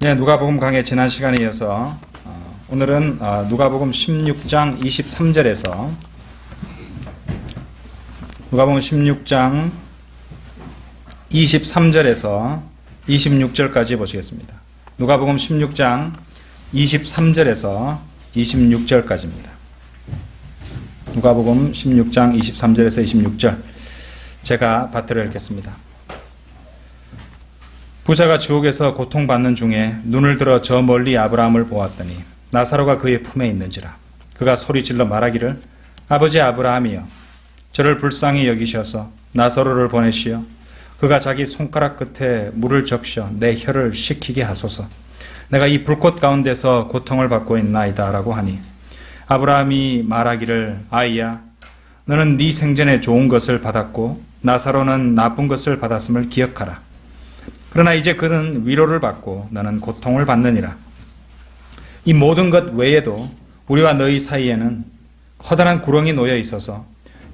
네, 누가복음 강의 지난 시간에 이어서 오늘은 누가복음 16장 23절에서 누가복음 16장 23절에서 26절까지 보시겠습니다. 누가복음 16장 23절에서 26절까지입니다. 누가복음 16장 23절에서 26절 제가 받들어 읽겠습니다. 부자가 지옥에서 고통받는 중에 눈을 들어 저 멀리 아브라함을 보았더니 나사로가 그의 품에 있는지라. 그가 소리질러 말하기를 아버지 아브라함이여 저를 불쌍히 여기셔서 나사로를 보내시어 그가 자기 손가락 끝에 물을 적셔 내 혀를 식히게 하소서. 내가 이 불꽃 가운데서 고통을 받고 있나이다 라고 하니 아브라함이 말하기를 아이야 너는 네 생전에 좋은 것을 받았고 나사로는 나쁜 것을 받았음을 기억하라. 그러나 이제 그는 위로를 받고 너는 고통을 받느니라. 이 모든 것 외에도 우리와 너희 사이에는 커다란 구렁이 놓여 있어서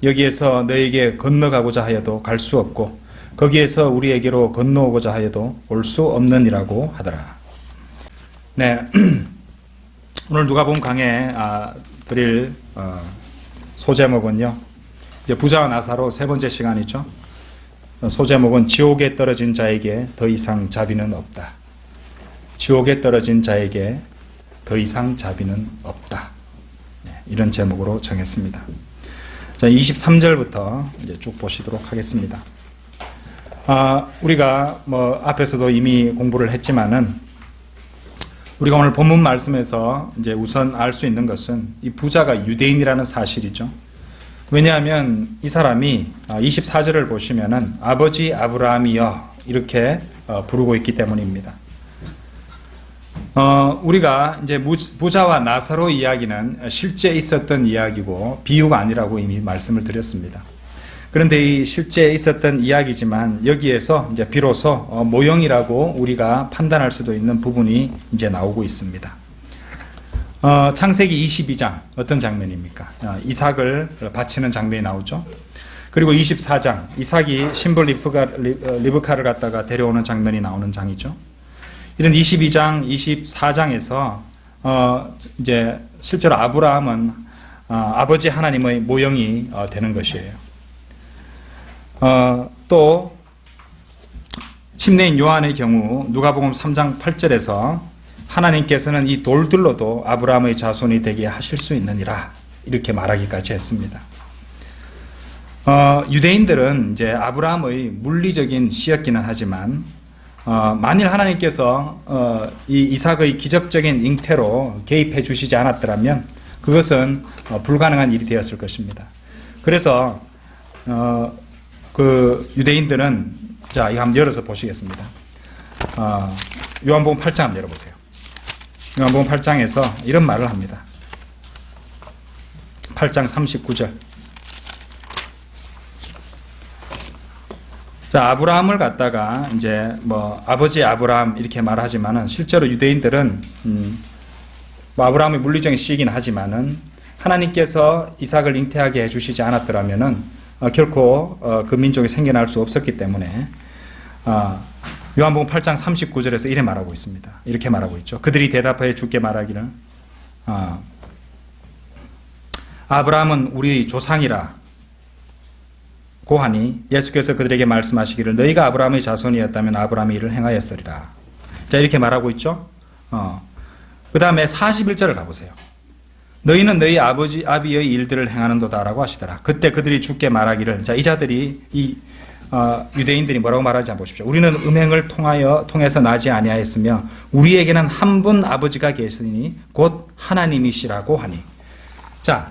여기에서 너에게 건너가고자 하여도 갈 수 없고 거기에서 우리에게로 건너오고자 하여도 올 수 없느니라고 하더라. 네, 오늘 누가복음 강해 드릴 소제목은요. 이제 부자와 나사로 세 번째 시간이죠. 소제목은 지옥에 떨어진 자에게 더 이상 자비는 없다. 지옥에 떨어진 자에게 더 이상 자비는 없다. 이런 제목으로 정했습니다. 자, 23절부터 이제 쭉 보시도록 하겠습니다. 우리가 앞에서도 이미 공부를 했지만은 우리가 오늘 본문 말씀에서 이제 우선 알 수 있는 것은 이 부자가 유대인이라는 사실이죠. 왜냐하면 이 사람이 24절을 보시면은 아버지 아브라함이여 이렇게 부르고 있기 때문입니다. 우리가 이제 부자와 나사로 이야기는 실제 있었던 이야기고 비유가 아니라고 이미 말씀을 드렸습니다. 그런데 이 실제 있었던 이야기지만 여기에서 이제 비로소 모형이라고 우리가 판단할 수도 있는 부분이 이제 나오고 있습니다. 창세기 22장 어떤 장면입니까? 이삭을 바치는 장면이 나오죠. 그리고 24장 이삭이 신부 리브카를 갖다가 데려오는 장면이 나오는 장이죠. 이런 22장, 24장에서 이제 실제로 아브라함은 아버지 하나님의 모형이 되는 것이에요. 또 침례인 요한의 경우 누가복음 3장 8절에서 하나님께서는 이 돌들로도 아브라함의 자손이 되게 하실 수 있느니라 이렇게 말하기까지 했습니다. 유대인들은 이제 아브라함의 물리적인 씨였기는 하지만 만일 하나님께서 이 이삭의 기적적인 잉태로 개입해 주시지 않았더라면 그것은 불가능한 일이 되었을 것입니다. 그래서 그 유대인들은 자 이거 한번 열어서 보시겠습니다. 요한복음 8장 한번 열어보세요. 요한복음 8장에서 이런 말을 합니다. 8장 39절. 자, 아브라함을 갖다가 이제 아버지 아브라함 이렇게 말하지만은 실제로 유대인들은 아브라함의 물리적인 씨이긴 하지만은 하나님께서 이삭을 잉태하게 해주시지 않았더라면은 결코 그 민족이 생겨날 수 없었기 때문에 요한복음 8장 39절에서 이렇게 말하고 있습니다. 이렇게 말하고 있죠. 그들이 대답하여 주께 말하기를 아브라함은 우리 조상이라 고하니 예수께서 그들에게 말씀하시기를 너희가 아브라함의 자손이었다면 아브라함이 이를 행하였으리라. 자 이렇게 말하고 있죠. 그 다음에 41절을 가보세요. 너희는 너희 아비의 일들을 행하는도다라고 하시더라. 그때 그들이 주께 말하기를 자 이 자들이 유대인들이 뭐라고 말하지 한번 보십시오. 우리는 음행을 통해서 나지 아니하였으며 우리에게는 한 분 아버지가 계시니 곧 하나님이시라고 하니. 자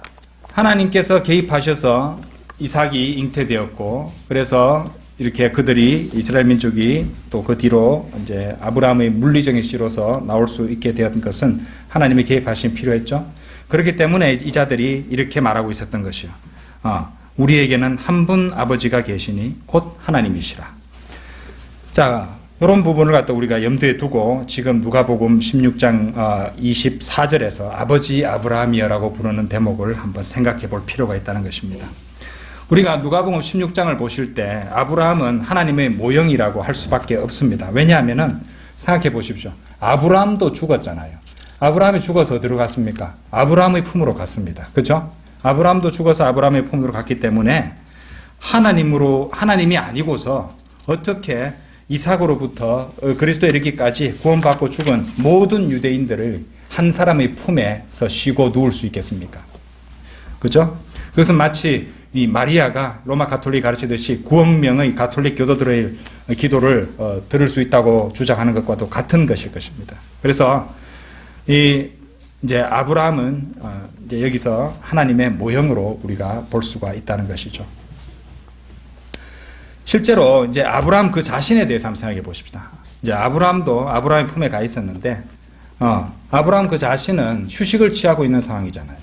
하나님께서 개입하셔서 이삭이 잉태되었고 그래서 이렇게 그들이 이스라엘 민족이 또 그 뒤로 이제 아브라함의 물리적인 씨로서 나올 수 있게 되었던 것은 하나님의 개입하심이 필요했죠. 그렇기 때문에 이 자들이 이렇게 말하고 있었던 것이요. 우리에게는 한 분 아버지가 계시니 곧 하나님이시라. 자, 이런 부분을 갖다 우리가 염두에 두고 지금 누가복음 16장 24절에서 아버지 아브라함이여라고 부르는 대목을 한번 생각해 볼 필요가 있다는 것입니다. 우리가 누가복음 16장을 보실 때 아브라함은 하나님의 모형이라고 할 수밖에 없습니다. 왜냐하면은 생각해 보십시오. 아브라함도 죽었잖아요. 아브라함이 죽어서 어디로 갔습니까? 아브라함의 품으로 갔습니다. 그렇죠? 아브라함도 죽어서 아브라함의 품으로 갔기 때문에 하나님이 아니고서 어떻게 이삭으로부터 그리스도에 이르기까지 구원받고 죽은 모든 유대인들을 한 사람의 품에서 쉬고 누울 수 있겠습니까? 그죠? 그것은 마치 이 마리아가 로마 가톨릭이 가르치듯이 9억 명의 가톨릭 교도들의 기도를 들을 수 있다고 주장하는 것과도 같은 것일 것입니다. 그래서 이제 아브라함은 이제 여기서 하나님의 모형으로 우리가 볼 수가 있다는 것이죠. 실제로 이제 아브라함 그 자신에 대해서 한번 생각해 보십시다. 이제 아브라함도 아브라함의 품에 가 있었는데, 아브라함 그 자신은 휴식을 취하고 있는 상황이잖아요.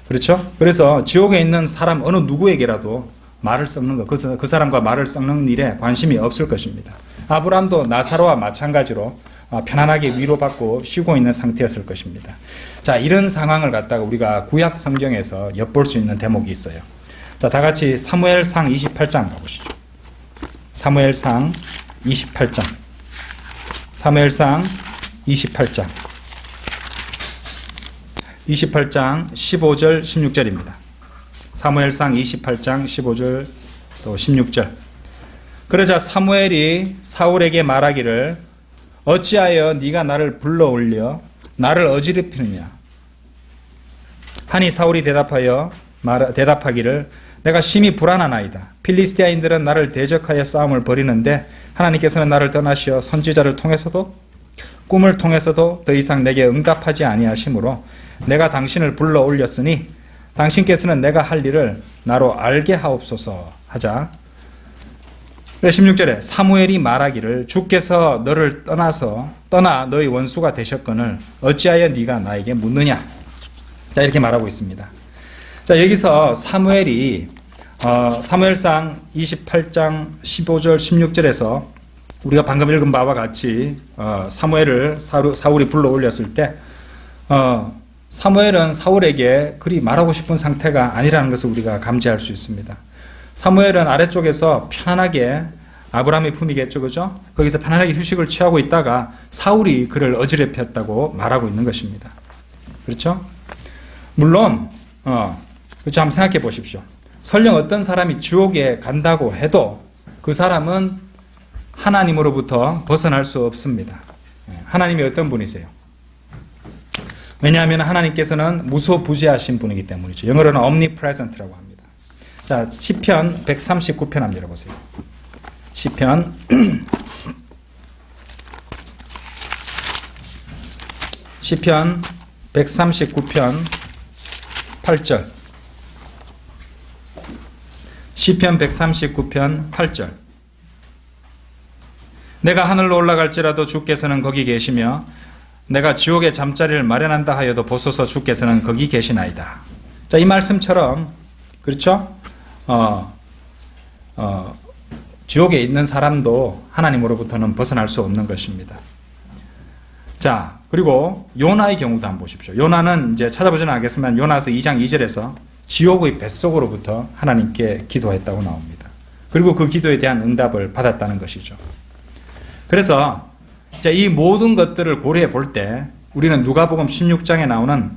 그렇죠? 그래서 지옥에 있는 사람 어느 누구에게라도 말을 썩는 것, 그 사람과 말을 썩는 일에 관심이 없을 것입니다. 아브라함도 나사로와 마찬가지로 편안하게 위로받고 쉬고 있는 상태였을 것입니다. 자, 이런 상황을 갖다가 우리가 구약 성경에서 엿볼 수 있는 대목이 있어요. 자, 다 같이 사무엘상 28장 가보시죠. 사무엘상 28장. 사무엘상 28장. 28장 15절 16절입니다. 사무엘상 28장 15절 또 16절. 그러자 사무엘이 사울에게 말하기를 어찌하여 네가 나를 불러올려 나를 어지럽히느냐 하니 사울이 대답하기를 내가 심히 불안하나이다. 필리스티아인들은 나를 대적하여 싸움을 벌이는데 하나님께서는 나를 떠나시어 선지자를 통해서도 꿈을 통해서도 더 이상 내게 응답하지 아니하시므로 내가 당신을 불러 올렸으니 당신께서는 내가 할 일을 나로 알게 하옵소서 하자. 16절에 사무엘이 말하기를 주께서 너를 떠나 너의 원수가 되셨거늘 어찌하여 네가 나에게 묻느냐. 자, 이렇게 말하고 있습니다. 자, 여기서 사무엘이 사무엘상 28장 15절 16절에서 우리가 방금 읽은 바와 같이 사무엘을 사울이 불러 올렸을 때 사무엘은 사울에게 그리 말하고 싶은 상태가 아니라는 것을 우리가 감지할 수 있습니다. 사무엘은 아래쪽에서 편안하게 아브라함의 품이겠죠, 그죠? 거기서 편안하게 휴식을 취하고 있다가 사울이 그를 어지럽혔다고 말하고 있는 것입니다. 그렇죠? 물론 그렇죠. 한번 생각해 보십시오. 설령 어떤 사람이 지옥에 간다고 해도 그 사람은 하나님으로부터 벗어날 수 없습니다. 하나님이 어떤 분이세요? 왜냐하면 하나님께서는 무소부재하신 분이기 때문이죠. 영어로는 omnipresent라고 합니다. 자, 시편 139편 한번 열어보세요. 시편 139편 8절. 시편 139편 8절. 내가 하늘로 올라갈지라도 주께서는 거기 계시며 내가 지옥에 잠자리를 마련한다 하여도 보소서 주께서는 거기 계시나이다. 자, 이 말씀처럼 그렇죠? 지옥에 있는 사람도 하나님으로부터는 벗어날 수 없는 것입니다. 자, 그리고 요나의 경우도 한번 보십시오. 요나는 이제 찾아보지는 않겠지만 요나서 2장 2절에서 지옥의 뱃속으로부터 하나님께 기도했다고 나옵니다. 그리고 그 기도에 대한 응답을 받았다는 것이죠. 그래서 이 모든 것들을 고려해 볼 때 우리는 누가복음 16장에 나오는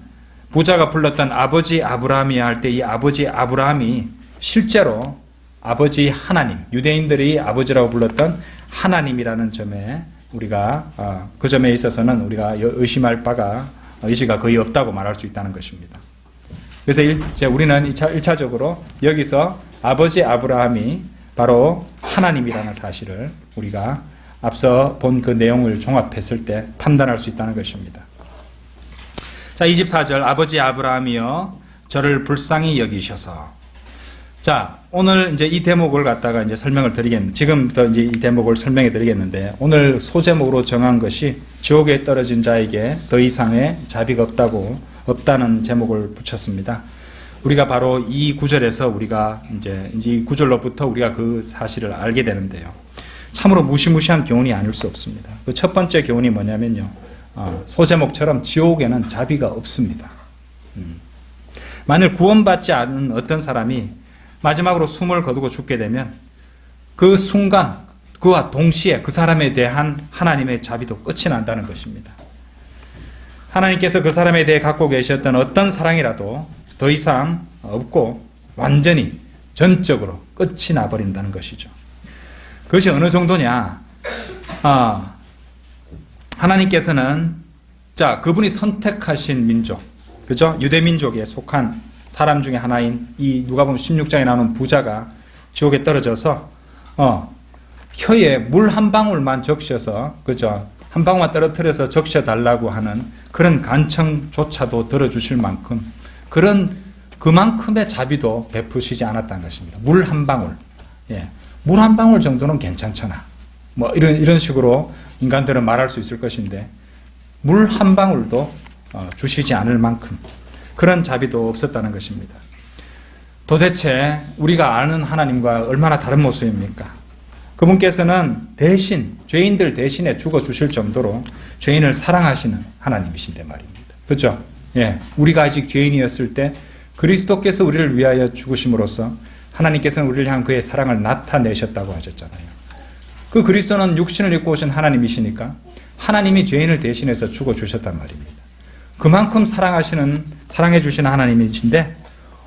부자가 불렀던 아버지 아브라함이야 할 때 이 아버지 아브라함이 실제로 아버지 하나님, 유대인들이 아버지라고 불렀던 하나님이라는 점에 우리가 그 점에 있어서는 우리가 의심할 바가 의지가 거의 없다고 말할 수 있다는 것입니다. 그래서 우리는 1차적으로 여기서 아버지 아브라함이 바로 하나님이라는 사실을 우리가 앞서 본 그 내용을 종합했을 때 판단할 수 있다는 것입니다. 자, 24절 아버지 아브라함이여 저를 불쌍히 여기셔서. 자, 오늘 이제 이 대목을 갖다가 이제 설명을 드리겠는데 지금부터 이제 이 대목을 설명해 드리겠는데 오늘 소제목으로 정한 것이 지옥에 떨어진 자에게 더 이상의 자비가 없다는 제목을 붙였습니다. 우리가 바로 이 구절에서 우리가 이제 이 구절로부터 우리가 그 사실을 알게 되는데요. 참으로 무시무시한 교훈이 아닐 수 없습니다. 그 첫 번째 교훈이 뭐냐면요. 소제목처럼 지옥에는 자비가 없습니다. 만일 구원받지 않은 어떤 사람이 마지막으로 숨을 거두고 죽게 되면 그 순간 그와 동시에 그 사람에 대한 하나님의 자비도 끝이 난다는 것입니다. 하나님께서 그 사람에 대해 갖고 계셨던 어떤 사랑이라도 더 이상 없고 완전히 전적으로 끝이 나버린다는 것이죠. 그것이 어느 정도냐? 하나님께서는 그분이 선택하신 민족, 그죠? 유대 민족에 속한 사람 중에 하나인 이 누가복음 16장에 나오는 부자가 지옥에 떨어져서 혀에 물 한 방울만 적셔서, 그죠? 한 방울만 떨어뜨려서 적셔 달라고 하는 그런 간청조차도 들어주실 만큼 그만큼의 자비도 베푸시지 않았다는 것입니다. 물 한 방울, 물 한 방울 정도는 괜찮잖아. 뭐 이런 식으로 인간들은 말할 수 있을 것인데 물 한 방울도 주시지 않을 만큼 그런 자비도 없었다는 것입니다. 도대체 우리가 아는 하나님과 얼마나 다른 모습입니까? 그분께서는 대신 죄인들 대신에 죽어 주실 정도로 죄인을 사랑하시는 하나님이신데 말입니다. 그렇죠? 우리가 아직 죄인이었을 때 그리스도께서 우리를 위하여 죽으심으로써 하나님께서는 우리를 향한 그의 사랑을 나타내셨다고 하셨잖아요. 그 그리스도는 육신을 입고 오신 하나님이시니까 하나님이 죄인을 대신해서 죽어 주셨단 말입니다. 그만큼 사랑해 주시는 하나님이신데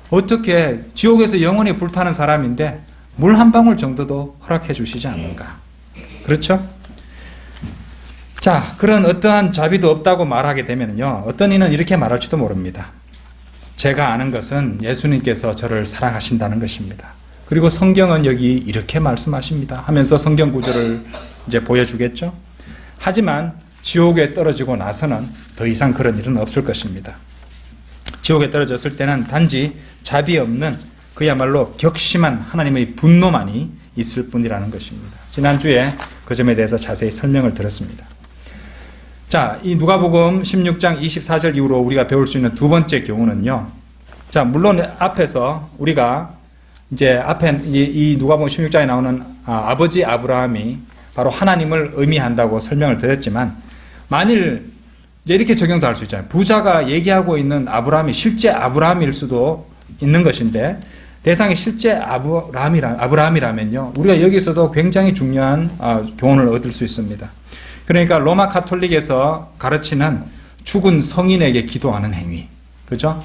어떻게 지옥에서 영원히 불타는 사람인데 물 한 방울 정도도 허락해 주시지 않는가? 그렇죠? 그런 어떠한 자비도 없다고 말하게 되면요, 어떤 이는 이렇게 말할지도 모릅니다. 제가 아는 것은 예수님께서 저를 사랑하신다는 것입니다. 그리고 성경은 여기 이렇게 말씀하십니다 하면서 성경 구절을 이제 보여주겠죠. 하지만 지옥에 떨어지고 나서는 더 이상 그런 일은 없을 것입니다. 지옥에 떨어졌을 때는 단지 자비 없는 그야말로 격심한 하나님의 분노만이 있을 뿐이라는 것입니다. 지난주에 그 점에 대해서 자세히 설명을 드렸습니다. 이 누가복음 16장 24절 이후로 우리가 배울 수 있는 두 번째 교훈은요. 물론 앞에서 우리가 이제 앞에 이 누가복음 16장에 나오는 아버지 아브라함이 바로 하나님을 의미한다고 설명을 드렸지만 만일 이제 이렇게 적용도 할 수 있잖아요. 부자가 얘기하고 있는 아브라함이 실제 아브라함일 수도 있는 것인데 대상이 실제 아브라함이라면요. 우리가 여기서도 굉장히 중요한 교훈을 얻을 수 있습니다. 그러니까 로마 가톨릭에서 가르치는 죽은 성인에게 기도하는 행위. 그죠?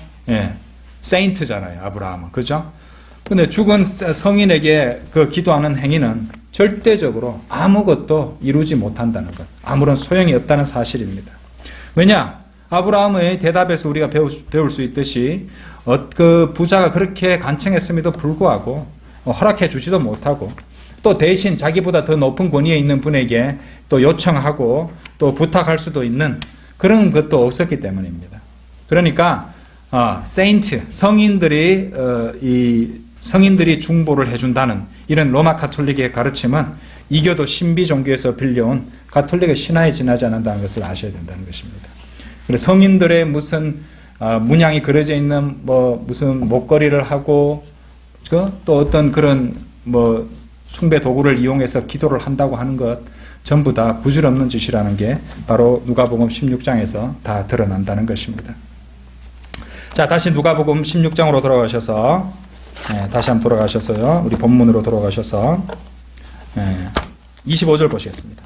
세인트잖아요. 아브라함은. 그죠? 근데 죽은 성인에게 그 기도하는 행위는 절대적으로 아무것도 이루지 못한다는 것. 아무런 소용이 없다는 사실입니다. 왜냐? 아브라함의 대답에서 우리가 배울 수 있듯이 그 부자가 그렇게 간청했음에도 불구하고 허락해 주지도 못하고 또 대신 자기보다 더 높은 권위에 있는 분에게 또 요청하고 또 부탁할 수도 있는 그런 것도 없었기 때문입니다. 그러니까 세인트 성인들이 중보를 해준다는 이런 로마 가톨릭의 가르침은 이교도 신비 종교에서 빌려온 가톨릭의 신화에 지나지 않는다는 것을 아셔야 된다는 것입니다. 그래서 성인들의 무슨 문양이 그려져 있는 무슨 목걸이를 하고 또 어떤 그런 숭배 도구를 이용해서 기도를 한다고 하는 것 전부 다 부질없는 짓이라는 게 바로 누가복음 16장에서 다 드러난다는 것입니다. 다시 누가복음 16장으로 돌아가셔서 다시 한번 돌아가셔서요. 우리 본문으로 돌아가셔서 25절 보시겠습니다.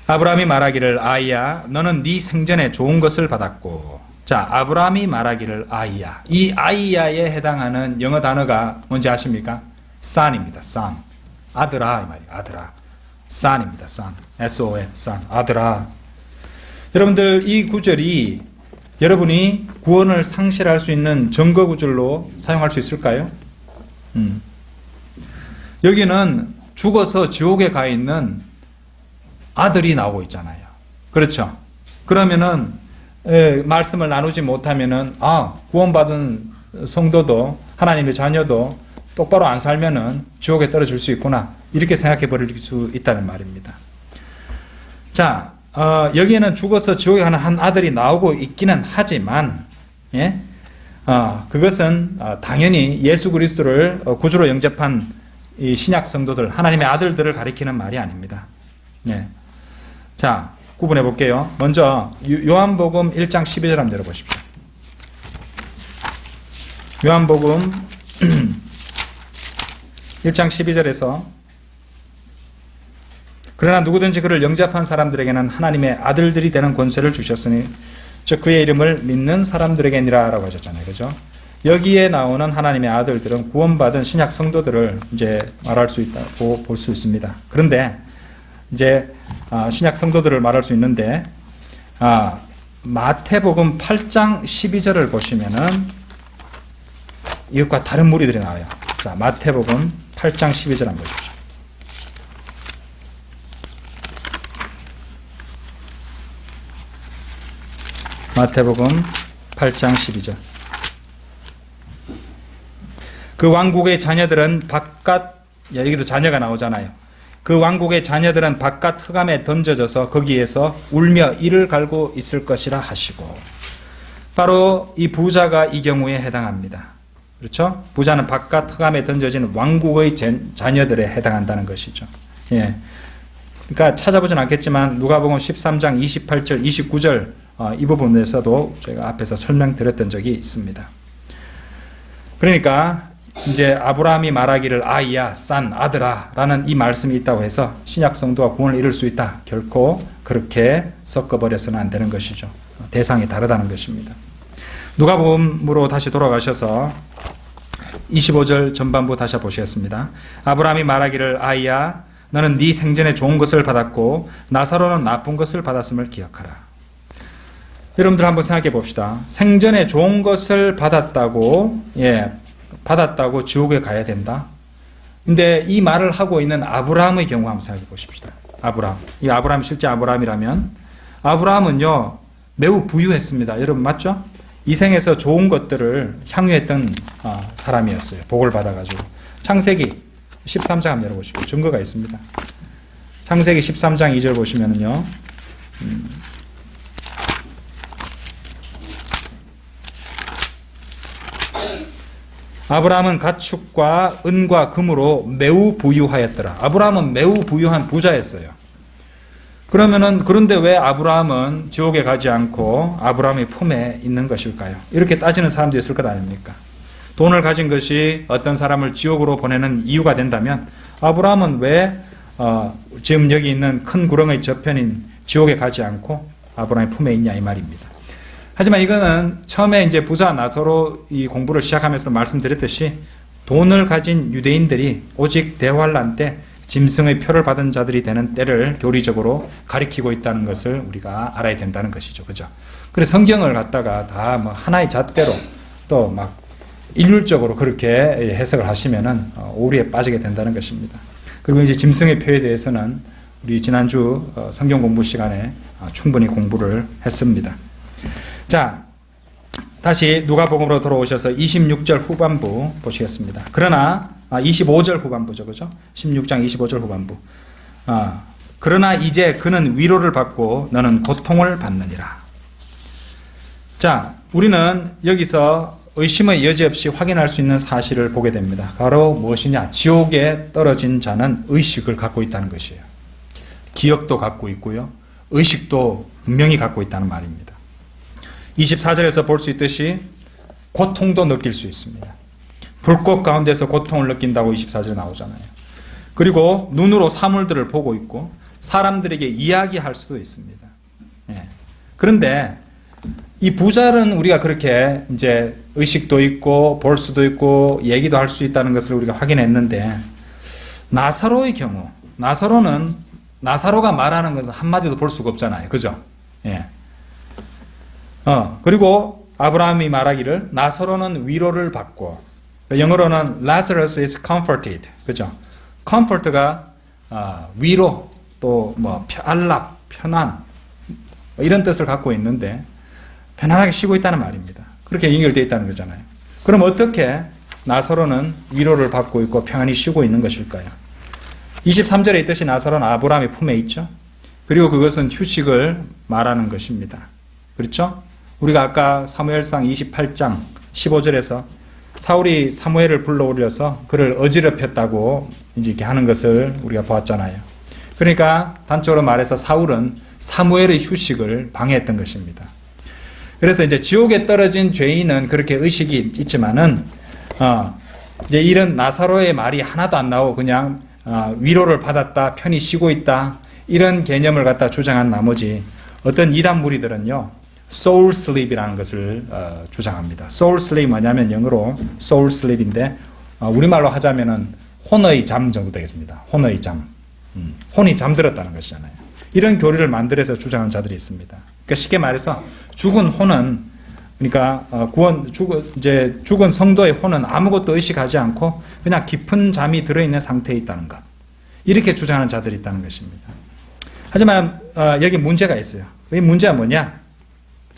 아브라함이 말하기를 아이야 너는 네 생전에 좋은 것을 받았고. 아브라함이 말하기를 아이야. 이 아이야에 해당하는 영어 단어가 뭔지 아십니까? son입니다. son. 아들아 이 말이에요. 아들아. son입니다. son. S-O-N. son. 아들아. 여러분들 이 구절이 여러분이 구원을 상실할 수 있는 증거 구절로 사용할 수 있을까요? 여기는 죽어서 지옥에 가 있는 아들이 나오고 있잖아요. 그렇죠? 그러면은 말씀을 나누지 못하면은 구원받은 성도도 하나님의 자녀도 똑바로 안 살면은 지옥에 떨어질 수 있구나 이렇게 생각해 버릴 수 있다는 말입니다. 여기에는 죽어서 지옥에 가는 한 아들이 나오고 있기는 하지만 그것은 당연히 예수 그리스도를 구주로 영접한 이 신약 성도들 하나님의 아들들을 가리키는 말이 아닙니다. 구분해 볼게요. 먼저 요한복음 1장 12절 한번 들어보십시오. 요한복음 1장 12절에서 그러나 누구든지 그를 영접한 사람들에게는 하나님의 아들들이 되는 권세를 주셨으니 즉 그의 이름을 믿는 사람들에게니라 라고 하셨잖아요. 그죠? 여기에 나오는 하나님의 아들들은 구원받은 신약 성도들을 이제 말할 수 있다고 볼 수 있습니다. 그런데 이제 신약 성도들을 말할 수 있는데 마태복음 8장 12절을 보시면은 이것과 다른 무리들이 나와요. 자, 마태복음 8장 12절 한번 보십시오. 마태복음 8장 12절. 그 왕국의 자녀들은 여기도 자녀가 나오잖아요. 그 왕국의 자녀들은 바깥 흑암에 던져져서 거기에서 울며 이를 갈고 있을 것이라 하시고, 바로 이 부자가 이 경우에 해당합니다. 그렇죠? 부자는 바깥 흑암에 던져진 왕국의 자녀들에 해당한다는 것이죠. 예. 그러니까 찾아보진 않겠지만 누가복음 13장 28절, 29절 이 부분에서도 제가 앞에서 설명드렸던 적이 있습니다. 그러니까 이제 아브라함이 말하기를 아이야, 싼 아들아 라는 이 말씀이 있다고 해서 신약 성도가 구원을 이룰 수 있다. 결코 그렇게 섞어버려서는 안 되는 것이죠. 대상이 다르다는 것입니다. 누가복음으로 다시 돌아가셔서 25절 전반부 다시 보시겠습니다. 아브라함이 말하기를 아이야, 너는 네 생전에 좋은 것을 받았고 나사로는 나쁜 것을 받았음을 기억하라. 여러분들 한번 생각해 봅시다. 생전에 좋은 것을 받았다고 지옥에 가야 된다. 근데 이 말을 하고 있는 아브라함의 경우 한번 생각해 보십시다. 이 아브라함이 실제 아브라함이라면, 아브라함은요 매우 부유했습니다. 여러분 맞죠? 이 생에서 좋은 것들을 향유했던 사람이었어요. 복을 받아가지고. 창세기 13장 한번 열어보십시오. 증거가 있습니다. 창세기 13장 2절 보시면은요, 아브라함은 가축과 은과 금으로 매우 부유하였더라. 아브라함은 매우 부유한 부자였어요. 그런데 왜 아브라함은 지옥에 가지 않고 아브라함의 품에 있는 것일까요? 이렇게 따지는 사람도 있을 것 아닙니까? 돈을 가진 것이 어떤 사람을 지옥으로 보내는 이유가 된다면 아브라함은 왜 지금 여기 있는 큰 구렁의 저편인 지옥에 가지 않고 아브라함의 품에 있냐 이 말입니다. 하지만 이거는 처음에 이제 부자 나사로 이 공부를 시작하면서 말씀드렸듯이 돈을 가진 유대인들이 오직 대환란 때 짐승의 표를 받은 자들이 되는 때를 교리적으로 가리키고 있다는 것을 우리가 알아야 된다는 것이죠. 그죠? 그래서 성경을 갖다가 다 뭐 하나의 잣대로 또 막 일률적으로 그렇게 해석을 하시면은 오류에 빠지게 된다는 것입니다. 그리고 이제 짐승의 표에 대해서는 우리 지난주 성경 공부 시간에 충분히 공부를 했습니다. 자, 다시 누가복음으로 돌아오셔서 26절 후반부 보시겠습니다. 그러나 25절 후반부죠. 그죠? 16장 25절 후반부. 그러나 이제 그는 위로를 받고 너는 고통을 받느니라. 자, 우리는 여기서 의심의 여지 없이 확인할 수 있는 사실을 보게 됩니다. 바로 무엇이냐? 지옥에 떨어진 자는 의식을 갖고 있다는 것이에요. 기억도 갖고 있고요. 의식도 분명히 갖고 있다는 말입니다. 24절에서 볼 수 있듯이 고통도 느낄 수 있습니다. 불꽃 가운데서 고통을 느낀다고 24절에 나오잖아요. 그리고 눈으로 사물들을 보고 있고 사람들에게 이야기할 수도 있습니다. 예. 그런데 이 부자는 우리가 그렇게 이제 의식도 있고 볼 수도 있고 얘기도 할 수 있다는 것을 우리가 확인했는데, 나사로의 경우, 나사로가 말하는 것은 한마디도 볼 수가 없잖아요. 그죠? 예. 그리고 아브라함이 말하기를 나사로는 위로를 받고, 영어로는 Lazarus is comforted. 그죠? comfort가 위로, 또 뭐 안락, 편안 이런 뜻을 갖고 있는데 편안하게 쉬고 있다는 말입니다. 그렇게 연결되어 있다는 거잖아요. 그럼 어떻게 나사로는 위로를 받고 있고 평안히 쉬고 있는 것일까요? 23절에 있듯이 나사로는 아브라함의 품에 있죠. 그리고 그것은 휴식을 말하는 것입니다. 그렇죠? 우리가 아까 사무엘상 28장 15절에서 사울이 사무엘을 불러올려서 그를 어지럽혔다고 이제 이렇게 하는 것을 우리가 보았잖아요. 그러니까 단적으로 말해서 사울은 사무엘의 휴식을 방해했던 것입니다. 그래서 이제 지옥에 떨어진 죄인은 그렇게 의식이 있지만은 이제 이런 나사로의 말이 하나도 안 나오고 그냥 위로를 받았다, 편히 쉬고 있다, 이런 개념을 갖다 주장한 나머지 어떤 이단 무리들은요, soul sleep이라는 것을 주장합니다. soul sleep 뭐냐면 영어로 soul sleep인데 우리말로 하자면은 혼의 잠 정도 되겠습니다. 혼의 잠. 혼이 잠들었다는 것이잖아요. 이런 교리를 만들어서 주장하는 자들이 있습니다. 그러니까 쉽게 말해서 죽은 혼은, 그러니까 죽은 성도의 혼은 아무것도 의식하지 않고 그냥 깊은 잠이 들어있는 상태에 있다는 것. 이렇게 주장하는 자들이 있다는 것입니다. 하지만 여기 문제가 있어요. 이 문제가 뭐냐?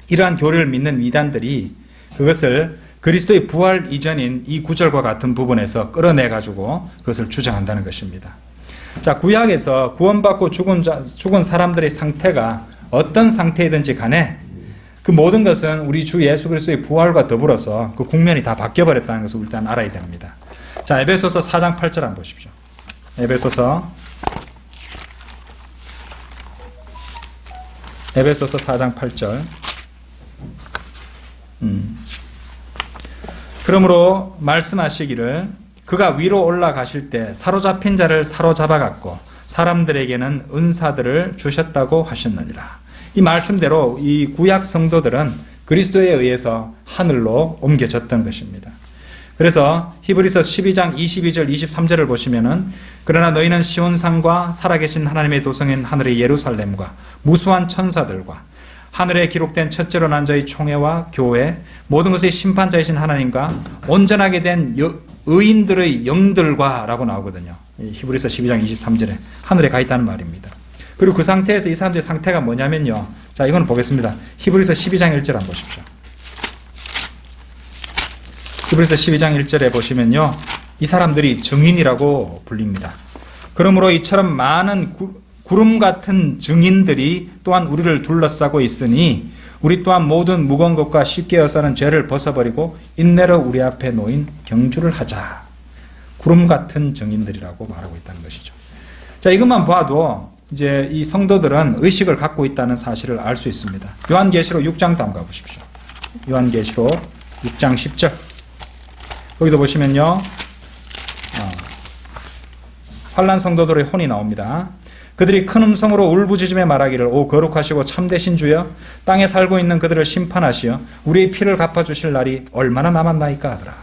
이러한 교리를 믿는 이단들이 그것을 그리스도의 부활 이전인 이 구절과 같은 부분에서 끌어내가지고 그것을 주장한다는 것입니다. 자, 구약에서 구원받고 죽은 사람들의 상태가 어떤 상태이든지 간에 그 모든 것은 우리 주 예수 그리스도의 부활과 더불어서 그 국면이 다 바뀌어버렸다는 것을 일단 알아야 됩니다. 자, 에베소서 4장 8절 한번 보십시오. 에베소서 4장 8절. 그러므로 말씀하시기를 그가 위로 올라가실 때 사로잡힌 자를 사로잡아갔고 사람들에게는 은사들을 주셨다고 하셨느니라. 이 말씀대로 이 구약 성도들은 그리스도에 의해서 하늘로 옮겨졌던 것입니다. 그래서 히브리서 12장 22절 23절을 보시면은 그러나 너희는 시온산과 살아계신 하나님의 도성인 하늘의 예루살렘과 무수한 천사들과 하늘에 기록된 첫째로 난 자의 총회와 교회 모든 것의 심판자이신 하나님과 온전하게 된 의인들의 영들과 라고 나오거든요. 히브리서 12장 23절에 하늘에 가 있다는 말입니다. 그리고 그 상태에서 이 사람들의 상태가 뭐냐면요. 자, 이거는 보겠습니다. 히브리서 12장 1절 한번 보십시오. 히브리서 12장 1절에 보시면요. 이 사람들이 증인이라고 불립니다. 그러므로 이처럼 많은 구름 같은 증인들이 또한 우리를 둘러싸고 있으니 우리 또한 모든 무거운 것과 쉽게 여사는 죄를 벗어버리고 인내로 우리 앞에 놓인 경주를 하자. 구름 같은 증인들이라고 말하고 있다는 것이죠. 자, 이것만 봐도 이제 이 성도들은 의식을 갖고 있다는 사실을 알 수 있습니다. 요한계시록 6장도 한번 가보십시오. 요한계시록 6장 10절. 거기도 보시면요. 환난 성도들의 혼이 나옵니다. 그들이 큰 음성으로 울부짖으며 말하기를 오 거룩하시고 참되신 주여 땅에 살고 있는 그들을 심판하시어 우리의 피를 갚아주실 날이 얼마나 남았나이까 하더라.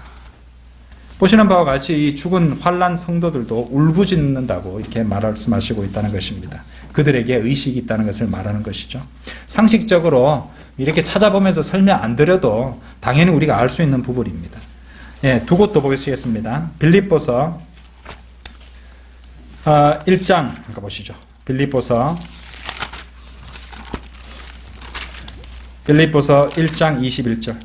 보시는 바와 같이 이 죽은 환난 성도들도 울부짖는다고 이렇게 말씀하시고 있다는 것입니다. 그들에게 의식이 있다는 것을 말하는 것이죠. 상식적으로 이렇게 찾아보면서 설명 안 드려도 당연히 우리가 알 수 있는 부분입니다. 예, 두 곳도 보시겠습니다. 빌립보서 1장 가보시죠. 빌립보서 1장 21절.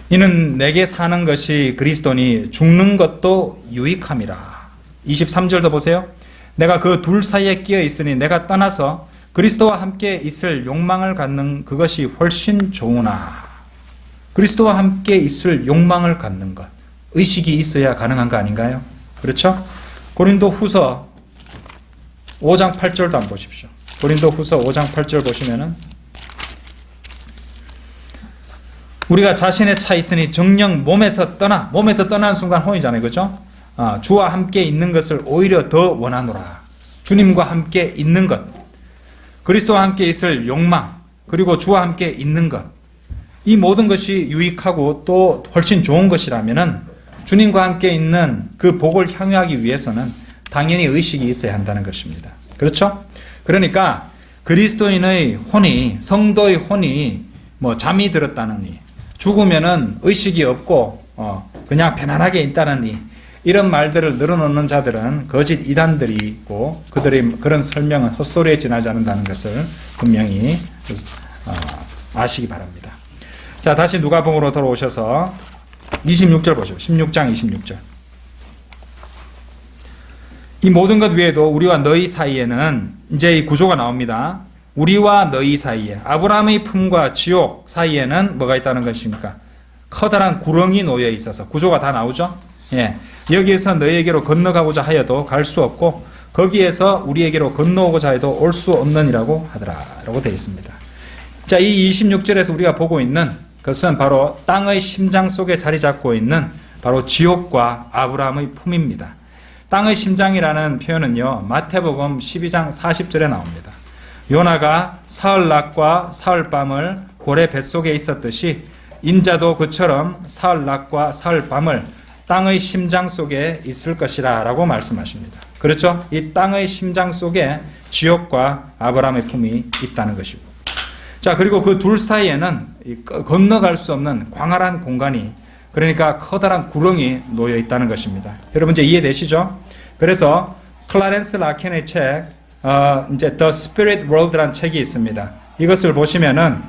이는 내게 사는 것이 그리스도니 죽는 것도 유익함이라. 23절도 보세요. 내가 그 둘 사이에 끼어 있으니 내가 떠나서 그리스도와 함께 있을 욕망을 갖는 그것이 훨씬 좋으나. 그리스도와 함께 있을 욕망을 갖는 것, 의식이 있어야 가능한 거 아닌가요? 그렇죠? 고린도 후서 5장 8절도 한번 보십시오. 고린도 후서 5장 8절 보시면은 우리가 자신의 차 있으니 정령 몸에서 떠나는 순간 혼이잖아요. 그렇죠? 주와 함께 있는 것을 오히려 더 원하노라. 주님과 함께 있는 것, 그리스도와 함께 있을 욕망, 그리고 주와 함께 있는 것, 이 모든 것이 유익하고 또 훨씬 좋은 것이라면은 주님과 함께 있는 그 복을 향유하기 위해서는 당연히 의식이 있어야 한다는 것입니다. 그렇죠? 그러니까 그리스도인의 혼이, 성도의 혼이 뭐 잠이 들었다느니, 죽으면은 의식이 없고 그냥 편안하게 있다느니, 이런 말들을 늘어놓는 자들은 거짓 이단들이 있고 그들의 그런 설명은 헛소리에 지나지 않는다는 것을 분명히 아시기 바랍니다. 자, 다시 누가복음으로 돌아오셔서 26절 보시죠. 16장 26절. 이 모든 것 외에도 우리와 너희 사이에는 이제 이 구조가 나옵니다. 우리와 너희 사이에, 아브라함의 품과 지옥 사이에는 뭐가 있다는 것입니까? 커다란 구렁이 놓여 있어서 구조가 다 나오죠. 예, 여기에서 너희에게로 건너가고자 하여도 갈 수 없고 거기에서 우리에게로 건너오고자 해도 올 수 없느니라고 하더라 라고 되어 있습니다. 자, 이 26절에서 우리가 보고 있는 것은 바로 땅의 심장 속에 자리 잡고 있는 바로 지옥과 아브라함의 품입니다. 땅의 심장이라는 표현은요, 마태복음 12장 40절에 나옵니다. 요나가 사흘낮과 사흘밤을 고래 뱃속에 있었듯이 인자도 그처럼 사흘낮과 사흘밤을 땅의 심장 속에 있을 것이라 라고 말씀하십니다. 그렇죠? 이 땅의 심장 속에 지옥과 아브라함의 품이 있다는 것이고, 자, 그리고 그 둘 사이에는 건너갈 수 없는 광활한 공간이, 그러니까 커다란 구렁이 놓여 있다는 것입니다. 여러분 이제 이해되시죠? 그래서 클라렌스 라켄의 책, 이제 The Spirit World라는 책이 있습니다. 이것을 보시면은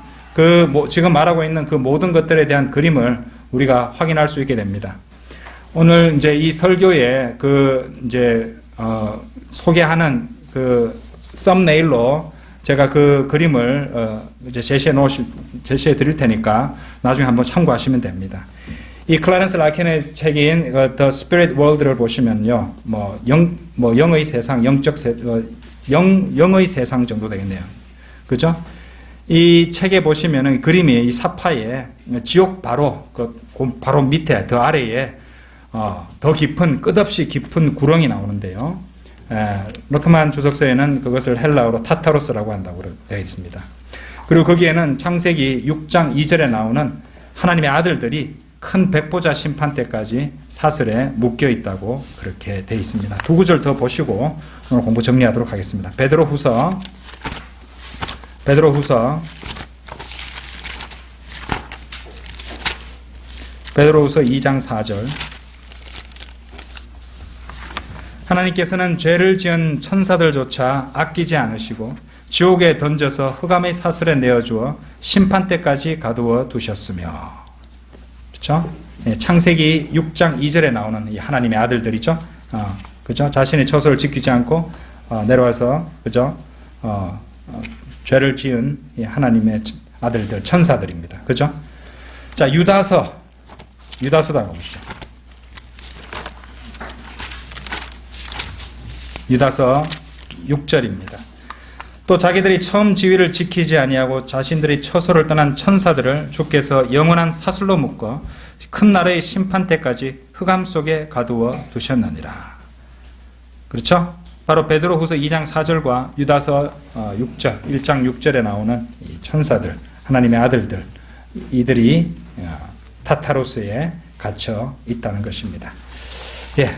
지금 말하고 있는 그 모든 것들에 대한 그림을 우리가 확인할 수 있게 됩니다. 오늘 이제 이 설교에 소개하는 그 썸네일로 제가 그 그림을 이제 제시해 드릴 테니까 나중에 한번 참고하시면 됩니다. 이 클라렌스 라켄의 책인 The Spirit World를 보시면요, 영의 세상, 영의 세상 정도 되겠네요. 그죠? 이 책에 보시면은 그림이 이 사파에 지옥 바로 바로 밑에 더 아래에 더 깊은, 끝없이 깊은 구렁이 나오는데요. 로크만 주석서에는 그것을 헬라어로 타타로스라고 한다고 되어 있습니다. 그리고 거기에는 창세기 6장 2절에 나오는 하나님의 아들들이 큰 백보자 심판 때까지 사슬에 묶여 있다고 그렇게 되어 있습니다. 두 구절 더 보시고 오늘 공부 정리하도록 하겠습니다. 베드로후서 2장 4절. 하나님께서는 죄를 지은 천사들조차 아끼지 않으시고 지옥에 던져서 흑암의 사슬에 내어주어 심판 때까지 가두어 두셨으며. 그렇죠? 창세기 6장 2절에 나오는 이 하나님의 아들들이죠. 그죠? 자신의 처소를 지키지 않고 내려와서, 그죠? 죄를 지은 이 하나님의 아들들, 천사들입니다. 그죠? 자, 유다서도 한번 보시죠. 유다서 6절입니다. 또 자기들이 처음 지위를 지키지 아니하고 자신들이 처소를 떠난 천사들을 주께서 영원한 사슬로 묶어 큰 날의 심판 때까지 흑암 속에 가두어 두셨느니라. 그렇죠? 바로 베드로후서 2장 4절과 유다서 1장 6절에 나오는 이 천사들, 하나님의 아들들, 이들이 타타로스에 갇혀 있다는 것입니다.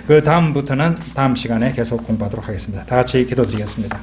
그 다음부터는 다음 시간에 계속 공부하도록 하겠습니다. 다 같이 기도드리겠습니다.